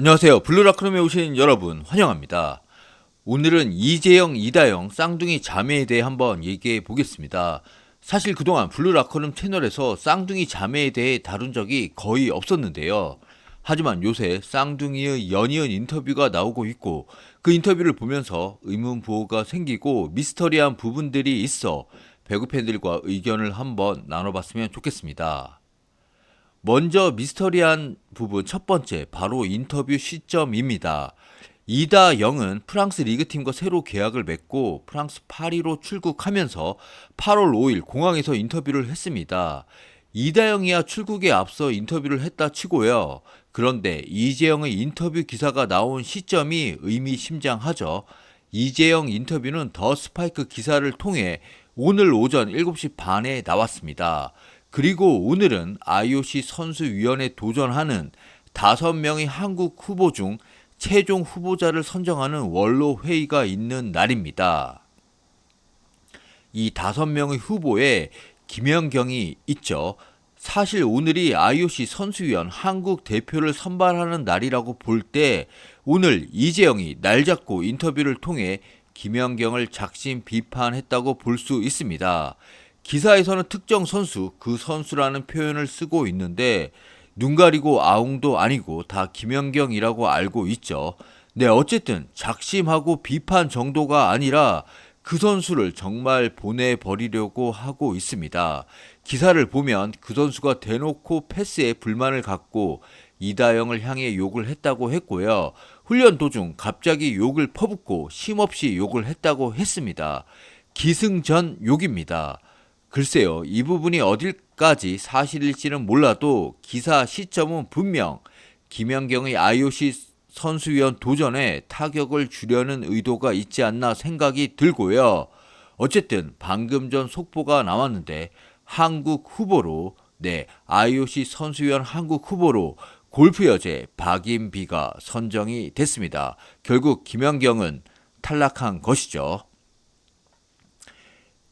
안녕하세요. 블루라크롬에 오신 여러분 환영합니다. 오늘은 이재영, 이다영 쌍둥이 자매에 대해 한번 얘기해 보겠습니다. 사실 그동안 블루라크롬 채널에서 쌍둥이 자매에 대해 다룬 적이 거의 없었는데요. 하지만 요새 쌍둥이의 연이은 인터뷰가 나오고 있고 그 인터뷰를 보면서 의문부호가 생기고 미스터리한 부분들이 있어 배구 팬들과 의견을 한번 나눠봤으면 좋겠습니다. 먼저 미스터리한 부분 첫 번째, 바로 인터뷰 시점입니다. 이다영은 프랑스 리그팀과 새로 계약을 맺고 프랑스 파리로 출국하면서 8월 5일 공항에서 인터뷰를 했습니다. 이다영이야 출국에 앞서 인터뷰를 했다 치고요. 그런데 이재영의 인터뷰 기사가 나온 시점이 의미심장하죠. 이재영 인터뷰는 더 스파이크 기사를 통해 오늘 오전 7시 반에 나왔습니다. 그리고 오늘은 IOC 선수위원회에 도전하는 5명의 한국 후보 중 최종 후보자를 선정하는 원로 회의가 있는 날입니다. 이 5명의 후보에 김연경이 있죠. 사실 오늘이 IOC 선수위원 한국 대표를 선발하는 날이라고 볼 때 오늘 이재영이 날 잡고 인터뷰를 통해 김연경을 작심 비판했다고 볼 수 있습니다. 기사에서는 특정 선수, 그 선수라는 표현을 쓰고 있는데 눈 가리고 아웅도 아니고 다 김연경이라고 알고 있죠. 네, 어쨌든 작심하고 비판 정도가 아니라 그 선수를 정말 보내버리려고 하고 있습니다. 기사를 보면 그 선수가 대놓고 패스에 불만을 갖고 이다영을 향해 욕을 했다고 했고요. 훈련 도중 갑자기 욕을 퍼붓고 쉼없이 욕을 했다고 했습니다. 기승전 욕입니다. 글쎄요, 이 부분이 어딜까지 사실일지는 몰라도 기사 시점은 분명 김연경의 IOC 선수위원 도전에 타격을 주려는 의도가 있지 않나 생각이 들고요. 어쨌든 방금 전 속보가 나왔는데 한국 후보로, IOC 선수위원 한국 후보로 골프 여제 박인비가 선정이 됐습니다. 결국 김연경은 탈락한 것이죠.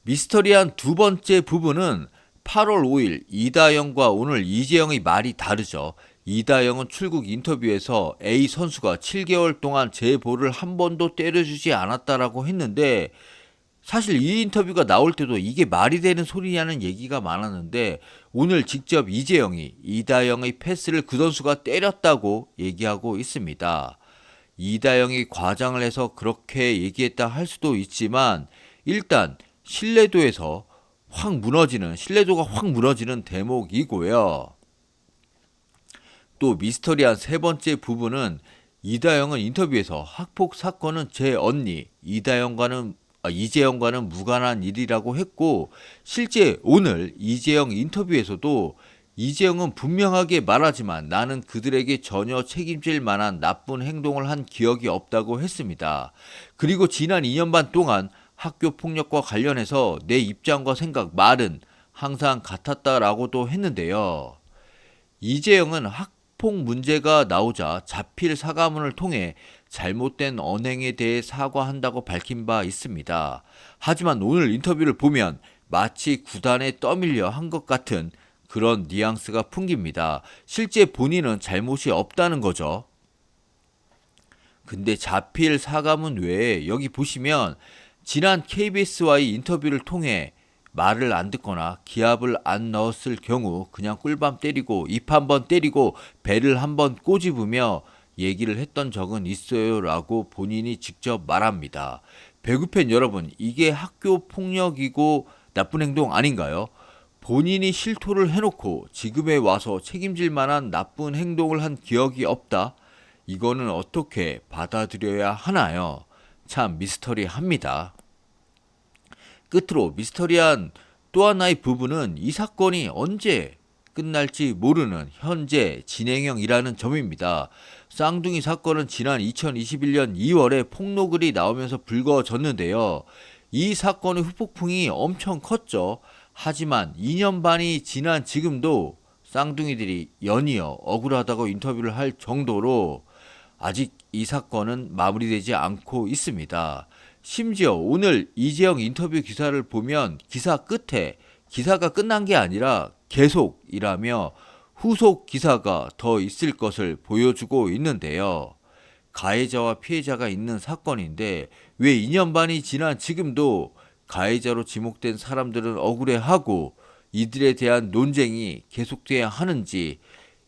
미스터리한 두 번째 부분은 8월 5일 이다영과 오늘 이재영의 말이 다르죠. 이다영은 출국 인터뷰에서 A 선수가 7개월 동안 제 볼을 한 번도 때려주지 않았다라고 했는데 사실 이 인터뷰가 나올 때도 이게 말이 되는 소리냐는 얘기가 많았는데 오늘 직접 이재영이 이다영의 패스를 그 선수가 때렸다고 얘기하고 있습니다. 이다영이 과장을 해서 그렇게 얘기했다 할 수도 있지만 일단 신뢰도가 확 무너지는 대목이고요. 또 미스터리한 세 번째 부분은 이다영은 인터뷰에서 학폭 사건은 제 언니 이재영과는 무관한 일이라고 했고 실제 오늘 이재영 인터뷰에서도 이재영은 분명하게 말하지만 나는 그들에게 전혀 책임질 만한 나쁜 행동을 한 기억이 없다고 했습니다. 그리고 지난 2년 반 동안 학교 폭력과 관련해서 내 입장과 생각, 말은 항상 같았다라고도 했는데요. 이재영은 학폭 문제가 나오자 자필 사과문을 통해 잘못된 언행에 대해 사과한다고 밝힌 바 있습니다. 하지만 오늘 인터뷰를 보면 마치 구단에 떠밀려 한 것 같은 그런 뉘앙스가 풍깁니다. 실제 본인은 잘못이 없다는 거죠. 근데 자필 사과문 외에 여기 보시면 지난 KBS와의 인터뷰를 통해 말을 안 듣거나 기합을 안 넣었을 경우 그냥 꿀밤 때리고 입 한번 때리고 배를 한번 꼬집으며 얘기를 했던 적은 있어요 라고 본인이 직접 말합니다. 배구팬 여러분, 이게 학교 폭력이고 나쁜 행동 아닌가요? 본인이 실토를 해놓고 지금에 와서 책임질 만한 나쁜 행동을 한 기억이 없다? 이거는 어떻게 받아들여야 하나요? 참 미스터리합니다. 끝으로 미스터리한 또 하나의 부분은 이 사건이 언제 끝날지 모르는 현재 진행형이라는 점입니다. 쌍둥이 사건은 지난 2021년 2월에 폭로글이 나오면서 불거졌는데요. 이 사건의 후폭풍이 엄청 컸죠. 하지만 2년 반이 지난 지금도 쌍둥이들이 연이어 억울하다고 인터뷰를 할 정도로 아직 이 사건은 마무리되지 않고 있습니다. 심지어 오늘 이재영 인터뷰 기사를 보면 기사 끝에 기사가 끝난 게 아니라 계속이라며 후속 기사가 더 있을 것을 보여주고 있는데요. 가해자와 피해자가 있는 사건인데 왜 2년 반이 지난 지금도 가해자로 지목된 사람들은 억울해하고 이들에 대한 논쟁이 계속돼야 하는지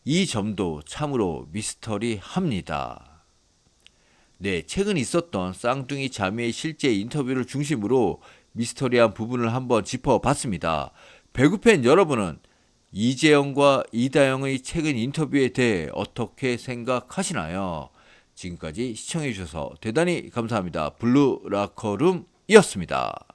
이 점도 참으로 미스터리합니다. 네, 최근 있었던 쌍둥이 자매의 실제 인터뷰를 중심으로 미스터리한 부분을 한번 짚어봤습니다. 배구팬 여러분은 이재영과 이다영의 최근 인터뷰에 대해 어떻게 생각하시나요? 지금까지 시청해주셔서 대단히 감사합니다. 블루라커룸이었습니다.